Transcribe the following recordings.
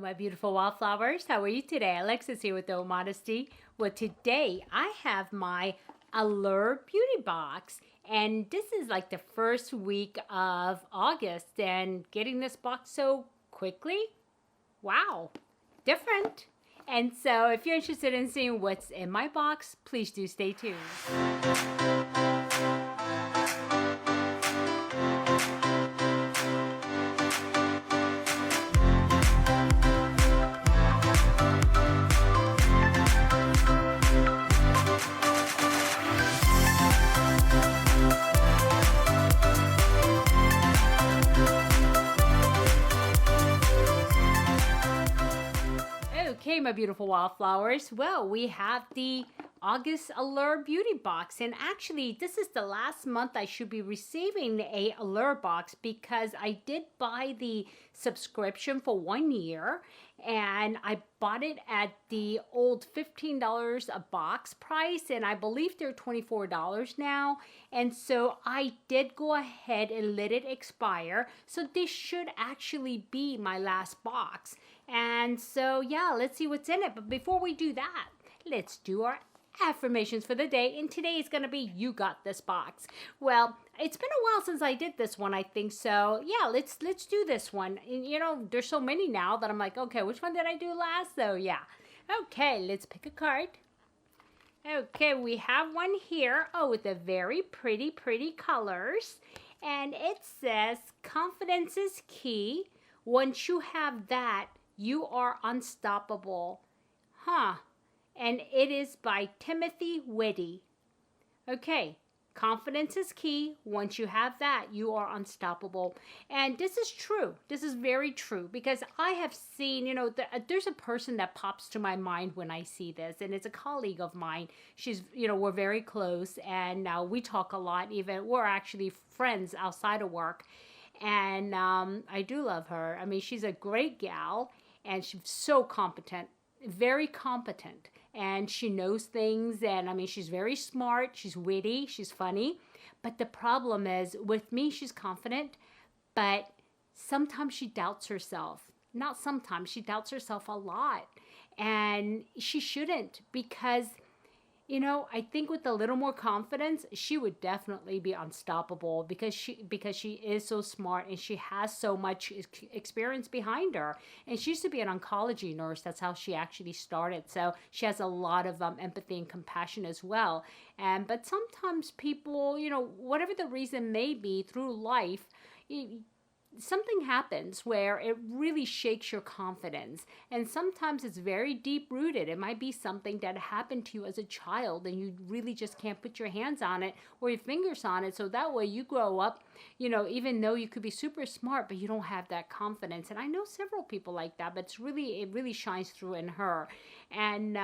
my beautiful wildflowers. How are you today? Alexis here with the Modesty. Well, today I have my Allure Beauty Box, and this is like the first week of August, and getting this box so quickly, wow, different. And so if you're interested in seeing what's in my box, please do stay tuned. Okay, my beautiful wildflowers. Well, we have the August Allure Beauty Box, and actually this is the last month I should be receiving a Allure box because I did buy the subscription for 1 year, and I bought it at the old $15 a box price, and I believe they're $24 now. And so I did go ahead and let it expire, so this should actually be my last box. And so yeah, let's see what's in it. But before we do that, let's do our affirmations for the day, and today is going to be you got this box. Well, it's been a while since I did this one, I think, so yeah, let's do this one. And you know, there's so many now that I'm like, okay, which one did I do last? So yeah, okay, let's pick a card. Okay, we have one here, oh, with the very pretty colors, and it says confidence is key. Once you have that, you are unstoppable. And it is by Timothy Whitty. Okay, confidence is key. Once you have that, you are unstoppable. And this is true. This is very true, because I have seen, you know, there's a person that pops to my mind when I see this, and it's a colleague of mine. She's, you know, we're very close, and we talk a lot. Even we're actually friends outside of work. And I do love her. I mean, she's a great gal, and she's so competent, very competent. And she knows things, and I mean, she's very smart, she's witty, she's funny. But the problem is, with me, she's confident, but sometimes she doubts herself. Not sometimes, she doubts herself a lot. And she shouldn't, because, you know, I think with a little more confidence, she would definitely be unstoppable, because she is so smart, and she has so much experience behind her. And she used to be an oncology nurse. That's how she actually started. So she has a lot of empathy and compassion as well. But sometimes people, you know, whatever the reason may be through life, something happens where it really shakes your confidence. And sometimes it's very deep rooted. It might be something that happened to you as a child, and you really just can't put your hands on it or your fingers on it. So that way you grow up, you know, even though you could be super smart, but you don't have that confidence. And I know several people like that, but it really shines through in her. And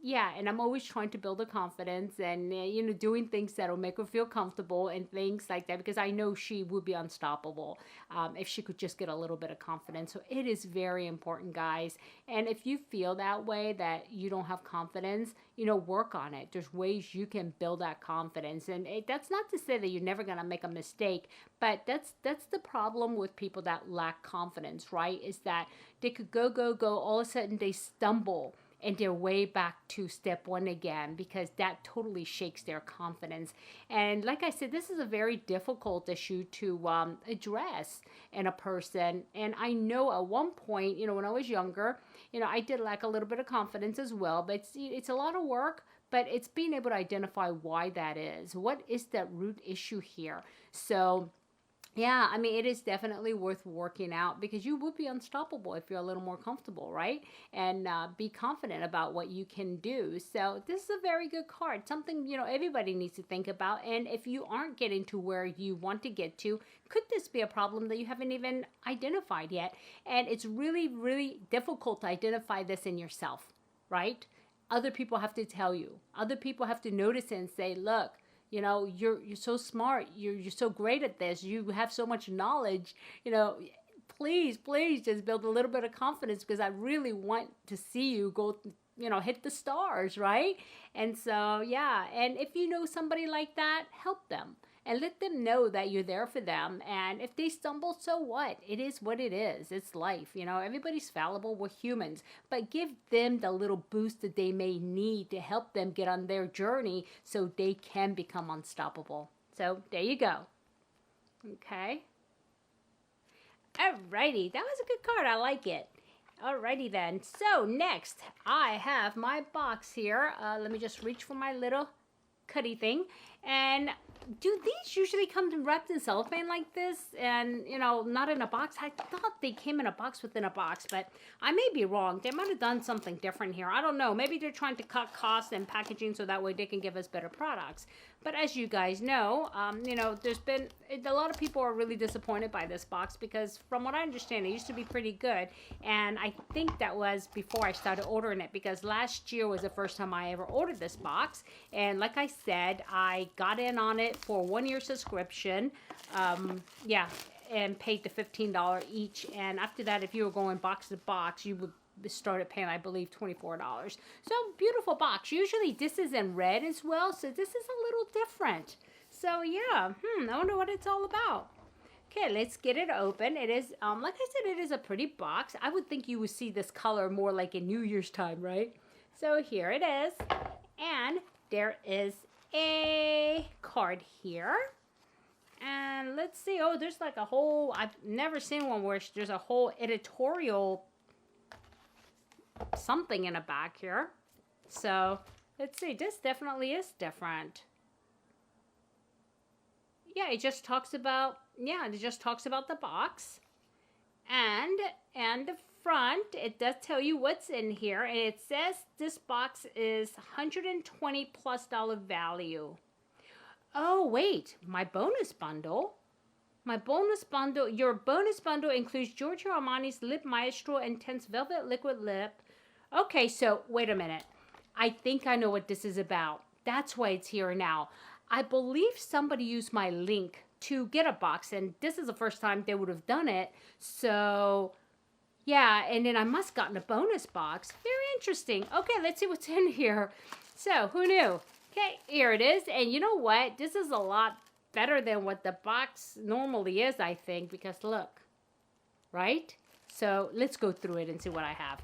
yeah, and I'm always trying to build a confidence, and you know, doing things that'll make her feel comfortable and things like that, because I know she would be unstoppable if she could just get a little bit of confidence. So it is very important, guys. And if you feel that way, that you don't have confidence, you know, work on it. There's ways you can build that confidence, and that's not to say that you're never gonna make a mistake, but that's the problem with people that lack confidence, right? Is that they could go, all of a sudden they stumble, and they're way back to step one again, because that totally shakes their confidence. And like I said, this is a very difficult issue to address in a person. And I know at one point, you know, when I was younger, you know, I did lack a little bit of confidence as well, but it's a lot of work. But it's being able to identify why that is. What is that root issue here? So yeah, I mean, it is definitely worth working out, because you would be unstoppable if you're a little more comfortable, right? And be confident about what you can do. So this is a very good card, something, you know, everybody needs to think about. And if you aren't getting to where you want to get to, could this be a problem that you haven't even identified yet? And it's really, really difficult to identify this in yourself, right? Other people have to tell you. Other people have to notice it and say, look, you know, you're so smart. You're so great at this. You have so much knowledge. You know, please just build a little bit of confidence, because I really want to see you go, you know, hit the stars, right? And so, yeah. And if you know somebody like that, help them. and let them know that you're there for them. And if they stumble, so what? It is what it is. It's life. You know, everybody's fallible. We're humans. But give them the little boost that they may need to help them get on their journey so they can become unstoppable. So there you go. Okay. Alrighty. That was a good card. I like it. Alrighty then. So next, I have my box here. Let me just reach for my little cutty thing. And do these usually come wrapped in cellophane like this? And, you know, not in a box? I thought they came in a box within a box, but I may be wrong. They might have done something different here. I don't know. Maybe they're trying to cut costs and packaging so that way they can give us better products. But as you guys know, you know, there's been a lot of people are really disappointed by this box because from what I understand, it used to be pretty good. And I think that was before I started ordering it because last year was the first time I ever ordered this box. And like I said, I got in on it for a 1-year subscription. Yeah, and paid the $15 each. And after that, if you were going box to box, you would started paying, I believe, $24. So beautiful box. Usually this is in red as well, so this is a little different. So yeah, I wonder what it's all about. Okay, let's get it open. It is, like I said, it is a pretty box. I would think you would see this color more like in New Year's time, right? So here it is, and there is a card here. And let's see, oh, there's like a whole, I've never seen one where there's a whole editorial something in the back here. So let's see, this definitely is different. Yeah, it just talks about, yeah, it just talks about the box. And the front, it does tell you what's in here. And it says this box is $120+ value. Oh, wait, my bonus bundle. My bonus bundle, your bonus bundle includes Giorgio Armani's Lip Maestro Intense Velvet Liquid Lip. Okay, so wait a minute. I think I know what this is about. That's why it's here now. I believe somebody used my link to get a box, and this is the first time they would have done it. So, yeah, and then I must have gotten a bonus box. Very interesting. Okay, let's see what's in here. So, who knew? Okay, here it is. And you know what? This is a lot better than what the box normally is, I think, because look, right? So, let's go through it and see what I have.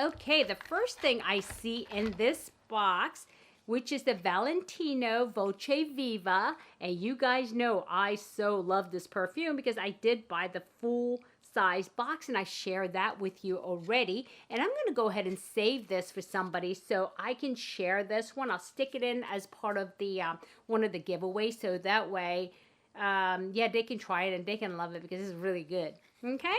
Okay, the first thing I see in this box, which is the Valentino Voce Viva. And you guys know I so love this perfume because I did buy the full size box and I shared that with you already. And I'm going to go ahead and save this for somebody so I can share this one. I'll stick it in as part of the one of the giveaways so that way, yeah, they can try it and they can love it because it's really good. Okay?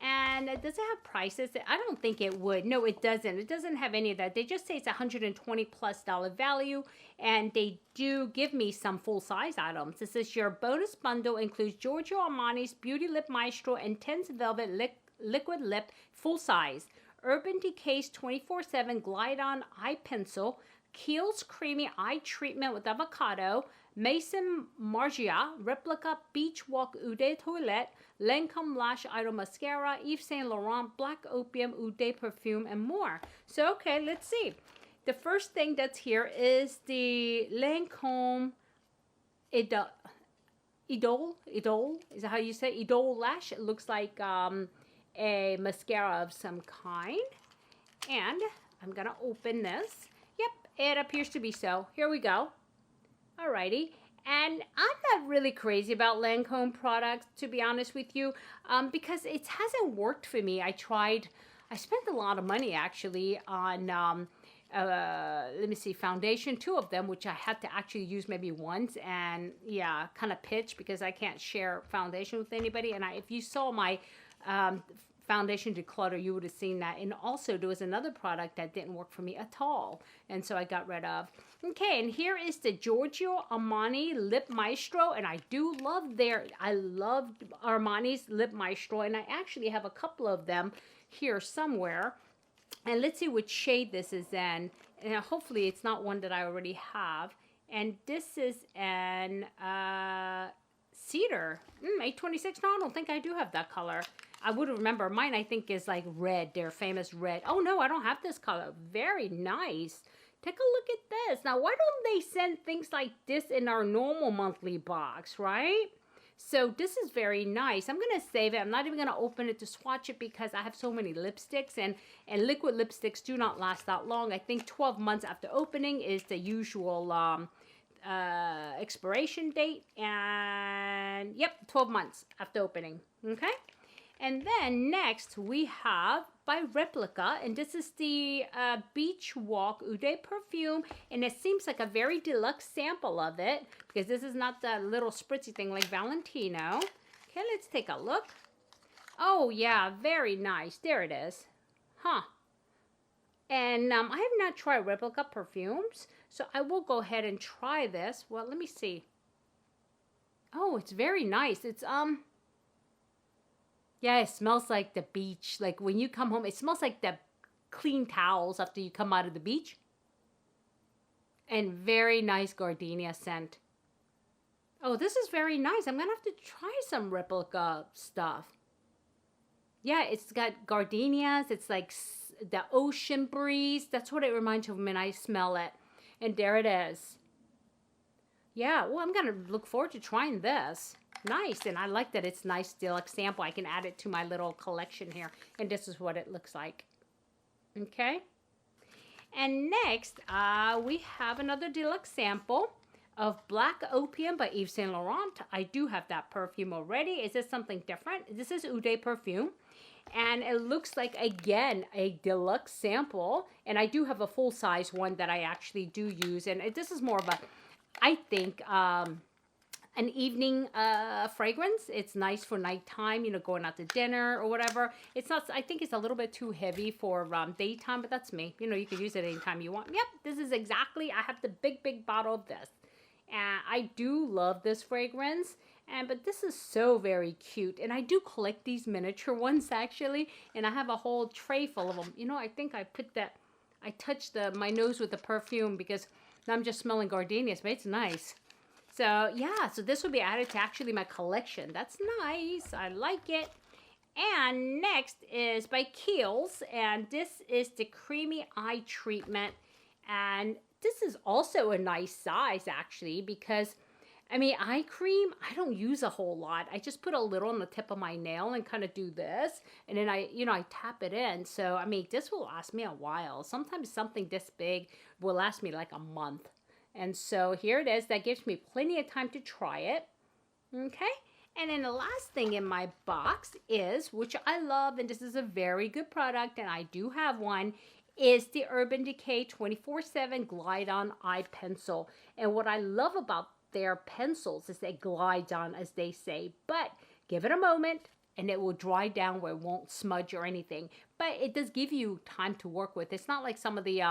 And does it have prices? I don't think it would. No, it doesn't. It doesn't have any of that. They just say it's $120+ value, and they do give me some full-size items. It says your bonus bundle includes Giorgio Armani's Beauty Lip Maestro Intense Velvet Liquid Lip full size, Urban Decay's 24/7 Glide-On Eye Pencil, Kiehl's Creamy Eye Treatment with Avocado, Maison Margiela Replica Beach Walk Eau de Toilette, Lancome Lash Idol Mascara, Yves Saint Laurent Black Opium Eau de Perfume, and more. So, okay, let's see. The first thing that's here is the Lancome Idol. Is that how you say Idol Lash? It looks like a mascara of some kind. And I'm going to open this. Yep, it appears to be so. Here we go. Alrighty, and I'm not really crazy about Lancome products, to be honest with you, because it hasn't worked for me. I spent a lot of money actually on, let me see, foundation, 2 of them, which I had to actually use maybe once, and yeah, kind of pitch because I can't share foundation with anybody. And if you saw my foundation declutter, you would have seen that. And also there was another product that didn't work for me at all, and so I got rid of. Okay, and here is the Giorgio Armani Lip Maestro, and I loved Armani's Lip Maestro, and I actually have a couple of them here somewhere. And let's see which shade this is in, and hopefully it's not one that I already have. And this is an Cedar 826. No, I don't think I do have that color. I would remember. Mine, I think, is like red, their famous red. Oh, no, I don't have this color. Very nice. Take a look at this. Now, why don't they send things like this in our normal monthly box, right? So this is very nice. I'm going to save it. I'm not even going to open it to swatch it because I have so many lipsticks, and liquid lipsticks do not last that long. I think 12 months after opening is the usual expiration date, and yep, 12 months after opening. Okay. And then next we have by Replica, and this is the Beach Walk Ude perfume, and it seems like a very deluxe sample of it because this is not the little spritzy thing like Valentino. Okay, let's take a look. Oh yeah, very nice. There it is. Huh. And I have not tried Replica perfumes, so I will go ahead and try this. Well, let me see. Oh, it's very nice. It's yeah, it smells like the beach. Like when you come home, it smells like the clean towels after you come out of the beach. And very nice gardenia scent. Oh, this is very nice. I'm going to have to try some Replica stuff. Yeah, it's got gardenias. It's like the ocean breeze. That's what it reminds me of when I smell it. And there it is. Yeah, well, I'm going to look forward to trying this. Nice, and I like that it's nice deluxe sample. I can add it to my little collection here, and this is what it looks like. Okay, and next we have another deluxe sample of Black Opium by Yves Saint Laurent. I do have that perfume already. Is this something different? This is Ude perfume, and it looks like, again, a deluxe sample, and I do have a full-size one that I actually do use, and this is more of a, I think, an evening fragrance. It's nice for nighttime, you know, going out to dinner or whatever. It's not, I think it's a little bit too heavy for daytime, but that's me. You know, you can use it anytime you want. Yep, this is exactly, I have the big bottle of this. And I do love this fragrance. But this is so very cute. And I do collect these miniature ones, actually. And I have a whole tray full of them. You know, I think I put that, I touched my nose with the perfume because now I'm just smelling gardenias, but it's nice. So, yeah, so this will be added to actually my collection. That's nice. I like it. And next is by Kiehl's, and this is the Creamy Eye Treatment. And this is also a nice size, actually, because, I mean, eye cream, I don't use a whole lot. I just put a little on the tip of my nail and kind of do this, and then I tap it in. So, I mean, this will last me a while. Sometimes something this big will last me like a month. And so here it is. That gives me plenty of time to try it. Okay. And then the last thing in my box is, which I love, and this is a very good product, and I do have one, is the Urban Decay 24/7 Glide On Eye Pencil. And what I love about their pencils is they glide on, as they say. But give it a moment, and it will dry down where it won't smudge or anything. But it does give you time to work with. It's not like some of the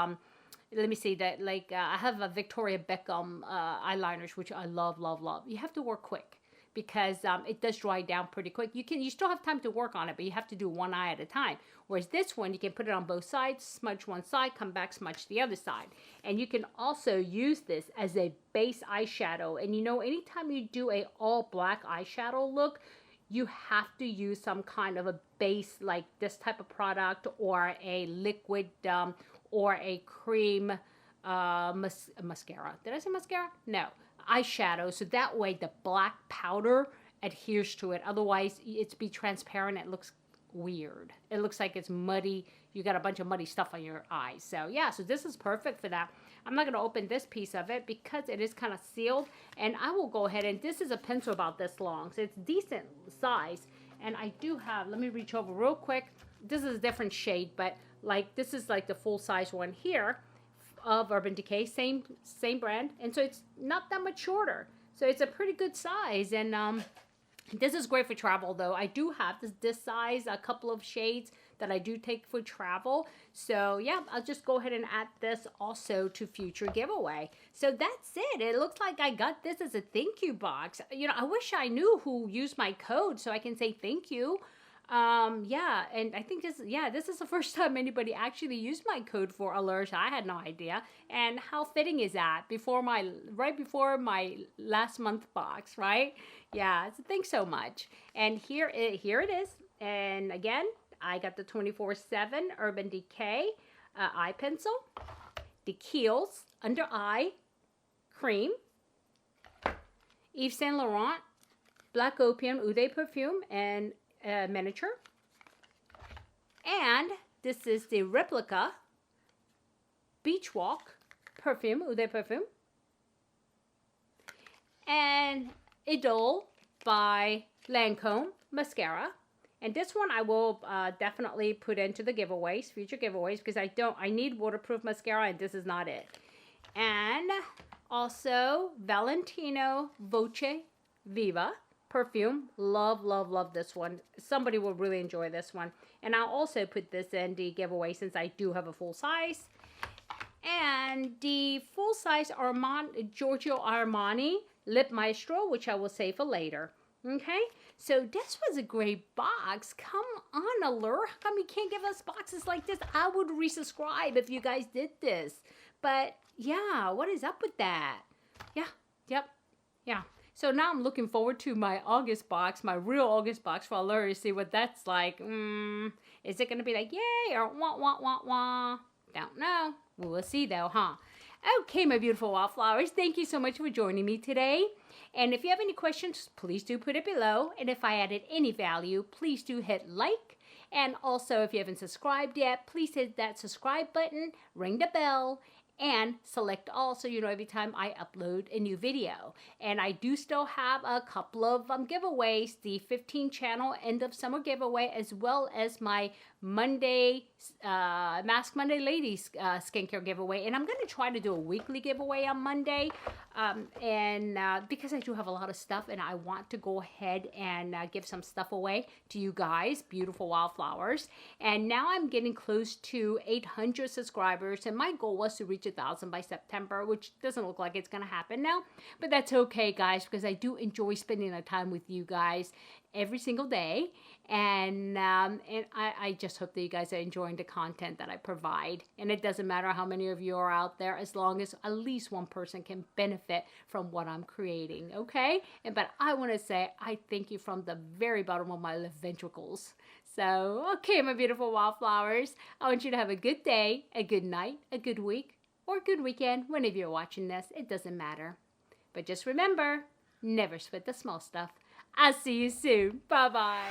let me see that, like, I have a Victoria Beckham eyeliners, which I love. You have to work quick because it does dry down pretty quick. You still have time to work on it, but you have to do one eye at a time. Whereas this one, you can put it on both sides, smudge one side, come back, smudge the other side. And you can also use this as a base eyeshadow. And you know, anytime you do a all black eyeshadow look, you have to use some kind of a base like this type of product, or a liquid or a cream mascara. Did I say mascara? No. Eyeshadow. So that way the black powder adheres to it. Otherwise, it's be transparent. It looks weird. It looks like it's muddy. You got a bunch of muddy stuff on your eyes. So yeah, so this is perfect for that. I'm not going to open this piece of it because it is kind of sealed. And I will go ahead, and this is a pencil about this long. So it's decent size. And I do have, let me reach over real quick. This is a different shade, but like this is like the full size one here of Urban Decay, same brand, and so it's not that much shorter. So it's a pretty good size, and this is great for travel though. I do have this size, a couple of shades that I do take for travel. So yeah, I'll just go ahead and add this also to future giveaway. So that's it. It looks like I got this as a thank you box. You know, I wish I knew who used my code so I can say thank you. Yeah, and I think this is the first time anybody actually used my code for Allure. I had no idea. And how fitting is that right before my last month box, right? Yeah, so thanks so much. And here it is. And again, I got the 24/7 Urban Decay eye pencil. the Kiehl's Under Eye Cream, Yves Saint Laurent Black Opium Eau Perfume and miniature. And this is the replica Beach Walk Perfume, Eau Perfume. And Idole by Lancome Mascara. And this one I will definitely put into the giveaways, future giveaways, because I need waterproof mascara and this is not it. And also Valentino Voce Viva Perfume. Love, love, love this one. Somebody will really enjoy this one. And I'll also put this in the giveaway since I do have a full size. And the full size Giorgio Armani Lip Maestro, which I will save for later. Okay, so this was a great box. Come on, Allure. How come you can't give us boxes like this? I would resubscribe if you guys did this. But yeah, what is up with that? Yeah. So now I'm looking forward to my August box, my real August box for Allure to see what that's like. Is it going to be like, yay, or wah, wah, wah, wah? Don't know. We will see though, huh? Okay, my beautiful wildflowers, thank you so much for joining me today. And if you have any questions, please do put it below. And if I added any value, please do hit like. And also, if you haven't subscribed yet, please hit that subscribe button, ring the bell, and select all so you know every time I upload a new video. And I do still have a couple of giveaways, the 15 channel end of summer giveaway, as well as my Monday, Mask Monday Ladies skincare giveaway. And I'm going to try to do a weekly giveaway on Monday. Because I do have a lot of stuff and I want to go ahead and give some stuff away to you guys, beautiful wildflowers. And now I'm getting close to 800 subscribers and my goal was to reach 1,000 by September, which doesn't look like it's going to happen now, but that's okay, guys, because I do enjoy spending the time with you guys every single day. And I just hope that you guys are enjoying the content that I provide. And it doesn't matter how many of you are out there, as long as at least one person can benefit from what I'm creating, okay? But I want to say I thank you from the very bottom of my ventricles. So, okay, my beautiful wildflowers, I want you to have a good day, a good night, a good week, or a good weekend, whenever you're watching this. It doesn't matter. But just remember, never sweat the small stuff. I'll see you soon. Bye-bye.